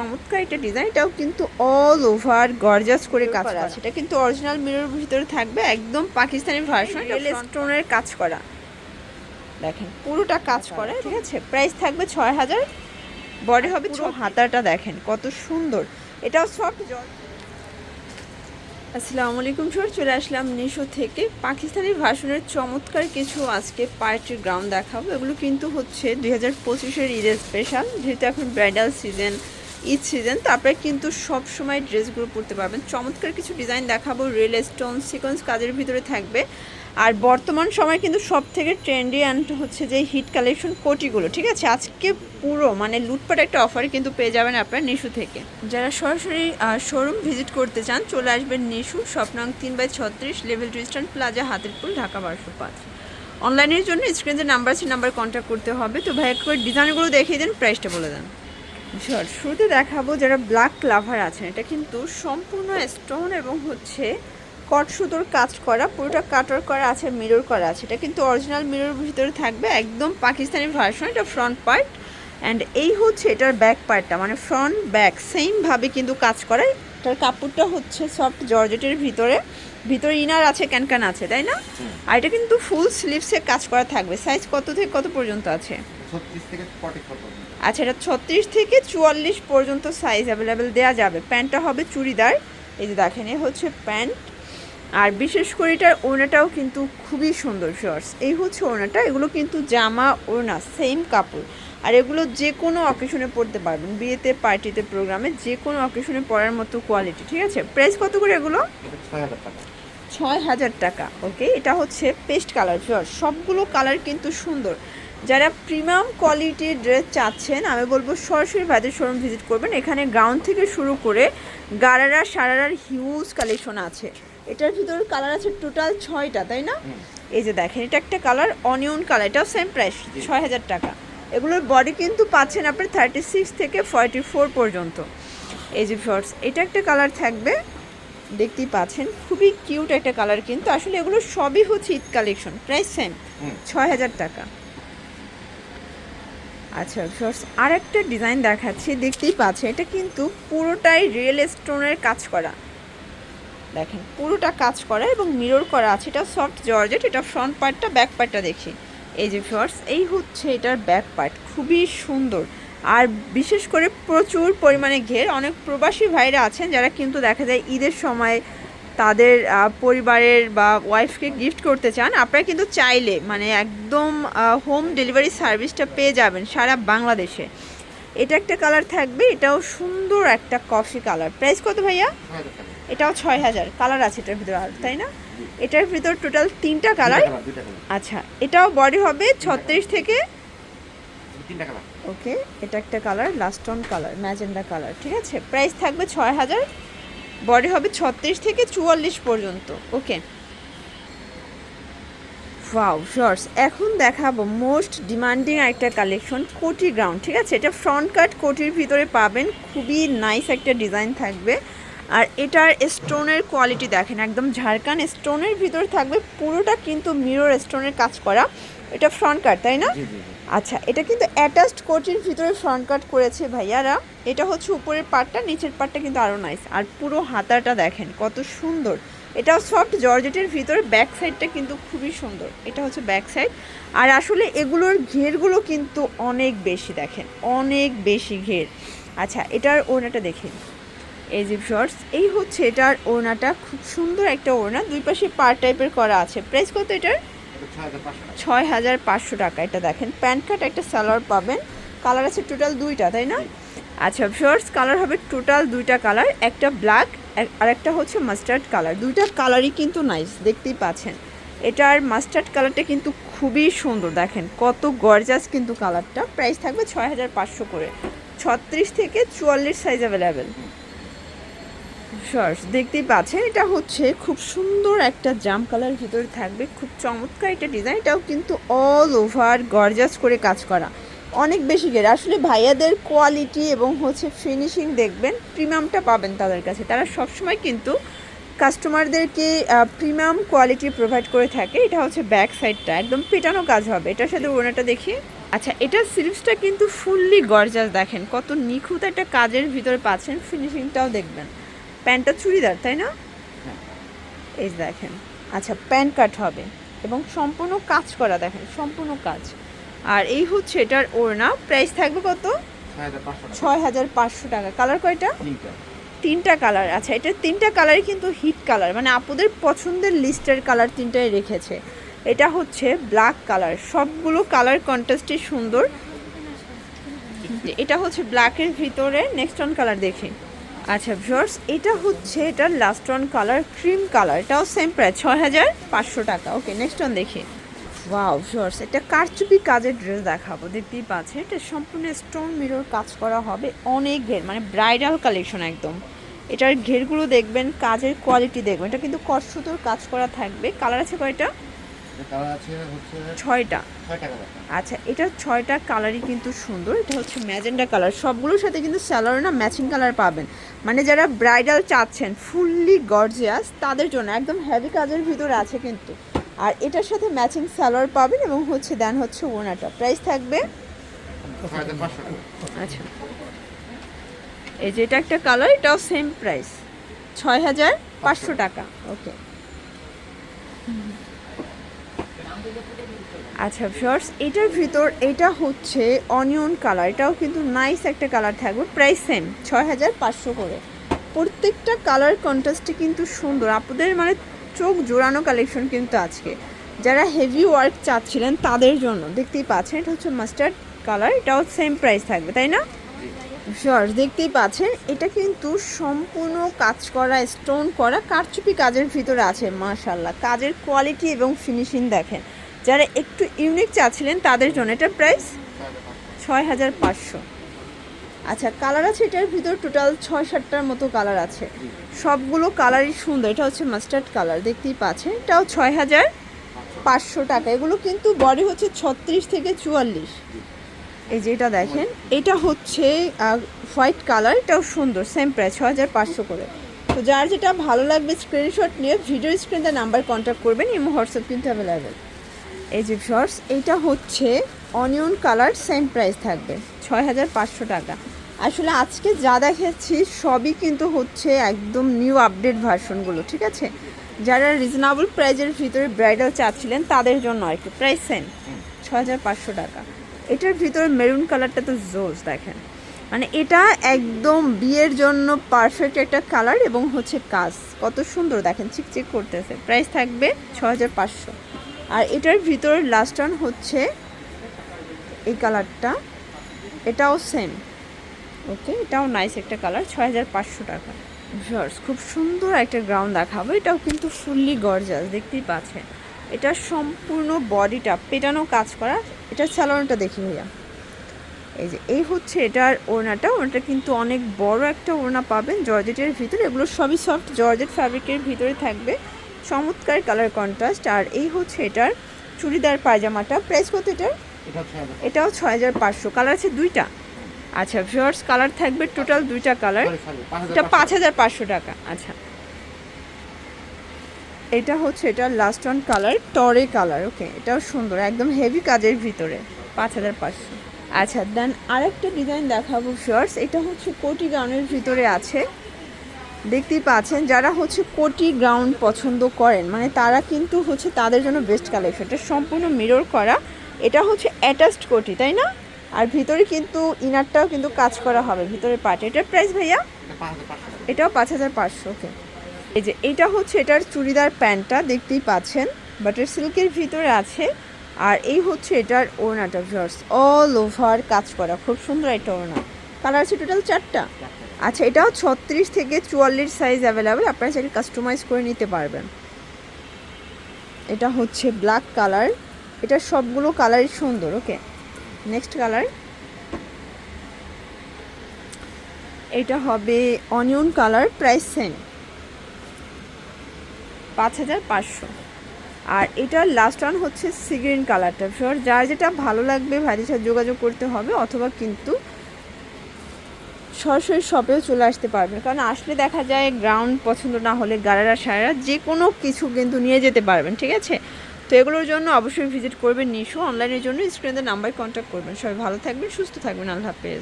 চমৎকার একটা ডিজাইন, এটাও কিন্তু অল ওভার গর্জাস করে কাজ করা আছে। এটা কিন্তু অরিজিনাল মিররের ভিতরে থাকবে, একদম পাকিস্তানি ভার্সন, রিয়েল স্টোনের কাজ করা। দেখেন পুরোটা কাজ করা, ঠিক আছে। প্রাইস থাকবে 6000, বডি হবে হাতাটা দেখেন কত সুন্দর। এটাও সফট জর্জ। আসসালামু আলাইকুম স্যার, চলে আসলাম নিশো থেকে। পাকিস্তানি ভার্সনের চমৎকার কিছু আজকে পার্টির গ্রাউন্ড দেখাবো। এগুলো কিন্তু হচ্ছে 2025-এর ঈদের স্পেশাল, যেহেতু এখন ব্রাইডাল সিজন, ঈদ সিজন, তারপরে কিন্তু সব সময় ড্রেসগুলো পরতে পারবেন। চমৎকার কিছু ডিজাইন দেখাবো, রিয়েল স্টোন সিকোয়েন্স কাজের ভিতরে থাকবে। আর বর্তমান সময় কিন্তু সব থেকে ট্রেন্ডি অ্যান্ড হচ্ছে যে হিট কালেকশন কোটিগুলো, ঠিক আছে। আজকে পুরো মানে লুটপাট একটা অফারে কিন্তু পেয়ে যাবেন আপনার নিশু থেকে। যারা সরাসরি শোরুম ভিজিট করতে চান চলে আসবেন নিশু, শপ নং 3/36, level 2 eastern plaza, Hatirpul, Dhaka 1205। অনলাইনের জন্য স্ক্রিনে যে নাম্বার আছে নাম্বার কন্ট্যাক্ট করতে হবে। তো ভাই একবার ডিজাইনগুলো দেখিয়ে দেন, প্রাইসটা বলে দেন। শুরুতে দেখাবো যারা ব্ল্যাক লাভার আছেন, এটা কিন্তু সম্পূর্ণ স্টোন এবং হচ্ছে কট সুতোর কাজ করা, পুরোটা কাটার করা আছে, মিরর করা আছে। এটা কিন্তু অরিজিনাল মিরর ভিতরে থাকবে, একদম পাকিস্তানি ভার্সন। এটা ফ্রন্ট পার্ট অ্যান্ড এই হচ্ছে এটার ব্যাক পার্টটা, মানে ফ্রন্ট ব্যাক সেমভাবে কিন্তু কাজ করে। এটার কাপড়টা হচ্ছে সফট জর্জেটের ভিতরে ইনার আছে, ক্যানক্যান আছে, তাই না? আর এটা কিন্তু ফুল স্লিভসে কাজ করা থাকবে। সাইজ কত থেকে কত পর্যন্ত আছে? 36 থেকে 44 পর্যন্ত। আচ্ছা, এটা 36 থেকে 44 পর্যন্ত সাইজ অ্যাভেলেবেল দেওয়া যাবে। প্যান্টটা হবে চুড়িদার, এই যে দেখেন এই হচ্ছে প্যান্ট। আর বিশেষ করে এটার ওড়নাটাও কিন্তু খুবই সুন্দর শর্টস। এই হচ্ছে ওড়নাটা, এগুলো কিন্তু জামা ওড়না সেম কাপড়। আর এগুলো যে কোনো অকেশনে পরতে পারবেন, বিয়েতে, পার্টিতে, প্রোগ্রামে, যে কোনো অকেশনে পরার মতো কোয়ালিটি, ঠিক আছে। প্রাইস কত করে এগুলো? 6000 টাকা। 6000 টাকা। ওকে, এটা হচ্ছে পেস্ট কালার শর্টস, সবগুলো কালার কিন্তু সুন্দর। যারা প্রিমিয়াম কোয়ালিটির ড্রেস চাচ্ছেন আমি বলবো সরাসরি ভাইদের শোরুম ভিজিট করবেন। এখানে গ্রাউন্ড থেকে শুরু করে গারারা সারারার হিউজ কালেকশন আছে। এটার ভিতরে কালার আছে টোটাল 6টা, তাই না? এই যে দেখেন এটা একটা কালার অনিয়ন কালার, এটাও সেম প্রাইস 6000 টাকা। এগুলোর বডি কিন্তু পাচ্ছেন আপনি 36 থেকে 44 পর্যন্ত। এই যে শর্টস, এটা একটা কালার থাকবে, দেখতেই পাচ্ছেন খুবই কিউট একটা কালার। কিন্তু আসলে এগুলো সবই হচ্ছে ঈদ কালেকশন, প্রাইস সেম 6000 টাকা। আচ্ছা শর্টস, আর একটা ডিজাইন দেখাচ্ছি, দেখতেই পাচ্ছেন এটা কিন্তু পুরোটাই রিয়েল স্টোনের কাজ করা। দেখেন পুরোটা কাজ করা এবং মিরর করা আছে। এটা সফট জর্জেট, এটা ফ্রন্ট পার্টটা, ব্যাক পার্টটা দেখি। এই যে শর্টস, এই হচ্ছে এটার ব্যাক পার্ট, খুবই সুন্দর। আর বিশেষ করে প্রচুর পরিমাণে ঘের। অনেক প্রবাসী ভাইরা আছেন যারা কিন্তু দেখা যায় ঈদের সময় তাদের পরিবারের বা ওয়াইফকে গিফট করতে চান, আপনারা কিন্তু চাইলে মানে একদম হোম ডেলিভারি সার্ভিসটা পেয়ে যাবেন সারা বাংলাদেশে। এটা একটা কালার থাকবে, এটাও সুন্দর একটা কফি কালার। প্রাইস কত ভাইয়া? এটাও 6000। কালার আছে এটার ভিতরে আর, তাই না? এটার ভিতর টোটাল 3টা কালার। আচ্ছা, এটাও বডি হবে 36 থেকে 3টা কালার। ওকে, এটা একটা কালার লাস্টন কালার, ম্যাজেন্ডা কালার, ঠিক আছে। প্রাইস থাকবে 6000, বডি হবে 36 থেকে 44 পর্যন্ত। ওকে, ওয়াও শর্টস, এখন দেখাবো মোস্ট ডিমান্ডিং একটা কালেকশন, কোটি গ্রাউন্ড, ঠিক আছে। এটা ফ্রন্ট কাট কোটির ভিতরে পাবেন, খুবই নাইস একটা ডিজাইন থাকবে। আর এটার স্টোনের কোয়ালিটি দেখেন, একদম ঝাড়খান স্টোনের ভিতরে থাকবে, পুরোটা কিন্তু মিরর স্টোনের কাজ করা। এটা ফ্রন্ট কাট, তাই না? আচ্ছা, এটা কিন্তু অ্যাটাচড কোটির ভিতরে ফ্রন্ট কাট করেছে ভাইয়ারা। এটা হচ্ছে উপরের পার্টটা, নিচের পার্টটা কিন্তু আরও নাইস। আর পুরো হাতাটা দেখেন কত সুন্দর। এটাও সফট জর্জেটের ভিতরে, ব্যাক সাইডটা কিন্তু খুবই সুন্দর। এটা হচ্ছে ব্যাক সাইড। আর আসলে এগুলোর ঘেরগুলো কিন্তু অনেক বেশি, দেখেন অনেক বেশি ঘের। আচ্ছা, এটার ওড়নাটা দেখেন, এই যে শর্টস, এই হচ্ছে এটার ওড়নাটা, খুব সুন্দর একটা ওড়না, দুই পাশে পার টাইপের করা আছে। প্রাইস কত এটার? 6500 টাকা। এটা দেখেন প্যান্ট কাট একটা সালোয়ার পাবেন, কালার আছে টোটাল 2টা, তাই না? আচ্ছা শর্টস, কালার হবে টোটাল 2টা কালার, একটা ব্ল্যাক আর একটা হচ্ছে মাস্টার্ড কালার। 2টা কালারই কিন্তু নাইস, দেখতেই পাচ্ছেন। এটার মাস্টার্ড কালারটা কিন্তু খুবই সুন্দর, দেখেন কত গর্জাস কিন্তু কালারটা। প্রাইস থাকবে 6500 করে, 36 থেকে 44 সাইজ অ্যাভেলেবেল। শর্টস দেখতেই পাচ্ছেন, এটা হচ্ছে খুব সুন্দর একটা জাম কালার ভিতরে থাকবে, খুব চমৎকার একটা ডিজাইন। এটাও কিন্তু অল ওভার গর্জাস করে কাজ করা, অনেক বেশি গের। আসলে ভাইয়াদের কোয়ালিটি এবং হচ্ছে ফিনিশিং দেখবেন, প্রিমিয়ামটা পাবেন তাদের কাছে। তারা সবসময় কিন্তু কাস্টমারদেরকে প্রিমিয়াম কোয়ালিটি প্রোভাইড করে থাকে। এটা হচ্ছে ব্যাক সাইডটা, একদম পেটানো কাজ হবে। এটার সাথে ওড়নাটা দেখি, আচ্ছা, এটা স্লিভসটা কিন্তু ফুললি গর্জাস, দেখেন কত নিখুঁত একটা কাজের ভিতরে পাচ্ছেন, ফিনিশিংটাও দেখবেন। প্যান্টটা চুড়িদার তাই না? হ্যাঁ। এই যে দেখেন, আচ্ছা প্যান্ট কাট হবে এবং সম্পূর্ণ কাজ করা, দেখেন সম্পূর্ণ কাজ। আর এই হচ্ছে এটার ওড়না, প্রাইস থাকবে কত? 6,500 টাকা। কালার কয়টা? তিনটা কালার। আচ্ছা, এটার তিনটা কালারই কিন্তু হিট কালার, মানে আপুদের পছন্দের লিস্টের কালার তিনটাই রেখেছে। এটা হচ্ছে ব্ল্যাক কালার, সবগুলো কালার কন্ট্রাস্টই সুন্দর। এটা হচ্ছে ব্ল্যাকের ভিতরে নেক্সট অন কালার দেখি। আচ্ছা ভিউয়ার্স, এটা হচ্ছে এটার last on colour cream colour, এটাও সেম প্রাইস 6,500 টাকা। ওকে, নেক্সট অন দেখি। ওয়াও ভিউয়ার্স, এটা কারচুপি কাজের ড্রেস দেখাবো, দেখতেই পাচ্ছেন এটা সম্পূর্ণ স্টোন মিরর কাজ করা হবে, অনেক ঘের, মানে ব্রাইডাল কালেকশন একদম। এটার ঘেরগুলো দেখবেন, কাজের কোয়ালিটি দেখবেন, এটা কিন্তু কটসুতোর কাজ করা থাকবে। কালার আছে কয়টা? ছয়টা। আচ্ছা, এটার 6টা কালারই কিন্তু সুন্দর। এটা হচ্ছে ম্যাজেন্ডা কালার, সবগুলোর সাথে কিন্তু স্যালোয়ার না ম্যাচিং কালার পাবেন, মানে যারা ব্রাইডাল চাচ্ছেন ফুললি গর্জিয়াস তাদের জন্য একদম হেভি কাজের ভিতরে আছে কিন্তু। আর এটার সাথে ম্যাচিং স্যালোয়ার পাবেন এবং হচ্ছে দেন হচ্ছে ওড়নাটা। প্রাইস থাকবে, আচ্ছা এই যে এটা একটা কালার, এটাও সেম প্রাইস 6,500 টাকা। ওকে, আচ্ছা ভিউয়ার্স, এটার ভিতর এটা হচ্ছে অনিয়ন কালার, এটাও কিন্তু নাইস একটা কালার থাকবে, প্রাইস সেম 6,500 করে। প্রত্যেকটা কালার কন্ট্রাস্টে কিন্তু সুন্দর, আপনাদের মানে চোখ জোড়ানো কালেকশন কিন্তু আজকে। যারা হেভি ওয়ার্ক চাচ্ছিলেন তাদের জন্য, দেখতেই পাচ্ছেন এটা হচ্ছে মাস্টার্ড কালার, এটাও সেম প্রাইস থাকবে তাই না? ভিউয়ার্স দেখতেই পাচ্ছেন এটা কিন্তু সম্পূর্ণ কাজ করা, স্টোন করা, কারচুপি কাজের ভিতরে আছে। মাশাআল্লাহ, কাজের কোয়ালিটি এবং ফিনিশিং দেখেন। যারা একটু ইউনিক চাচ্ছিলেন তাদের জন্য এটা প্রাইস 6,500। আচ্ছা, কালার আছে এটার ভিতর টোটাল 6-7টার মতো কালার আছে, সবগুলো কালারই সুন্দর। এটা হচ্ছে মাস্টার্ড কালার, দেখতেই পাচ্ছেন এটাও 6,500 টাকা। এগুলো কিন্তু বডি হচ্ছে 36 থেকে 44। এই যে এটা দেখেন, এটা হচ্ছে হোয়াইট কালার, এটাও সুন্দর, সেম প্রাইস 6,500 করে। তো যার যেটা ভালো লাগবে স্ক্রিনশট নিয়ে ভিডিও স্ক্রিনে নাম্বার কন্ট্যাক্ট করবেন, ইমো হোয়াটসঅ্যাপ কিন্তু অ্যাভেলেবেল। এই যে ভিউয়ার্স, এইটা হচ্ছে অনিয়ন কালার, সেম প্রাইস থাকবে 6,500 টাকা। আসলে আজকে যা দেখাচ্ছি সবই কিন্তু হচ্ছে একদম নিউ আপডেট ভার্সনগুলো, ঠিক আছে? যারা রিজনেবল প্রাইজের ভিতরে ব্রাইডাল চাচ্ছিলেন তাদের জন্য আর কি, প্রাইস সেম 6,500 টাকা। এটার ভিতরে মেরুন কালারটা তো জোস, দেখেন মানে এটা একদম বিয়ের জন্য পারফেক্ট একটা কালার এবং হচ্ছে কাজ কত সুন্দর, দেখেন চিকচিক করতেছে। প্রাইস থাকবে 6,500। আর এটার ভিতরে লাস্ট ওয়ান হচ্ছে এই কালারটা, এটাও সেম। ওকে, এটাও নাইস একটা কালার, 6,500 টাকা। ভিউয়ার্স, খুব সুন্দর একটা গ্রাউন্ড দেখাবো, এটাও কিন্তু ফুললি গর্জাস, দেখতেই পাচ্ছেন। এটা সম্পূর্ণ বডিটা পেটানো কাজ করা। এটার স্যালোনটা দেখি ভাইয়া, এই যে এই হচ্ছে এটার ওড়নাটা, ওড়নাটা কিন্তু অনেক বড় একটা ওড়না পাবেন জর্জেটের ভিতরে, এগুলো সবই সফট জর্জেট ফ্যাব্রিকের ভিতরে থাকবে, চমৎকার কালার কন্ট্রাস্ট। আর এই হচ্ছে এটার চুড়িদার পায়জামাটা, প্রাইস কত এটার? এটাও 6,500। কালার আছে দুইটা। আচ্ছা ভিউয়ার্স, কালার থাকবে টোটাল দুইটা কালার, এটা 5,500 টাকা। আচ্ছা, এটা হচ্ছে এটার লাস্ট ওয়ান কালার টরে কালার। ওকে, এটাও সুন্দর, একদম হেভি কাজের ভিতরে, 5,500। আচ্ছা, দেন আরেকটা ডিজাইন দেখাবো ভিউয়ার্স, এটা হচ্ছে কোটি গাউনের ভিতরে আছে, দেখতেই পাচ্ছেন। যারা হচ্ছে কোটি গাউন পছন্দ করেন মানে তারা কিন্তু হচ্ছে তাদের জন্য বেস্ট কালেকশন। এটা সম্পূর্ণ মিরর করা, এটা হচ্ছে অ্যাটাচড কোটি তাই না? আর ভিতরে কিন্তু ইনারটাও কিন্তু কাজ করা হবে ভিতরের পার্টে। এটার প্রাইস ভাইয়া? এটাও 5,500। ওকে, এই যে এটা হচ্ছে এটার চুড়িদার প্যান্টটা, দেখতেই পাচ্ছেন বাটার সিল্কের ভিতরে আছে। আর এই হচ্ছে এটার ওড়নাটা ভিউয়ার্স, অল ওভার কাজ করা, খুব সুন্দর একটা ওড়না। কালার আছে টোটাল 4টা। আচ্ছা, এটাও 36 থেকে 44 সাইজ অ্যাভেলেবেল, আপনারা চাইলে কাস্টমাইজ করে নিতে পারবেন। এটা হচ্ছে ব্ল্যাক কালার, এটা সবগুলো কালারই সুন্দর। ওকে, নেক্সট কালার, এটা হবে অনিয়ন কালার, প্রাইস সেম 5,500। আর এটার লাস্ট ওয়ান হচ্ছে সি গ্রিন কালারটা। যার যেটা ভালো লাগবে ভাইদের সাথে যোগাযোগ করতে হবে, অথবা কিন্তু সরাসরি শপেও চলে আসতে পারবেন, কারণ আসলে দেখা যায় গ্রাউন্ড পছন্দ না হলে গারারা সারারা যে কোনো কিছু কিন্তু নিয়ে যেতে পারবেন, ঠিক আছে? তো এগুলোর জন্য অবশ্যই ভিজিট করবেন নিশো। অনলাইনের জন্য স্ক্রিনে নাম্বার কন্ট্যাক্ট করবেন। সবাই ভালো থাকবেন, সুস্থ থাকবেন। আল্লাহ হাফেজ।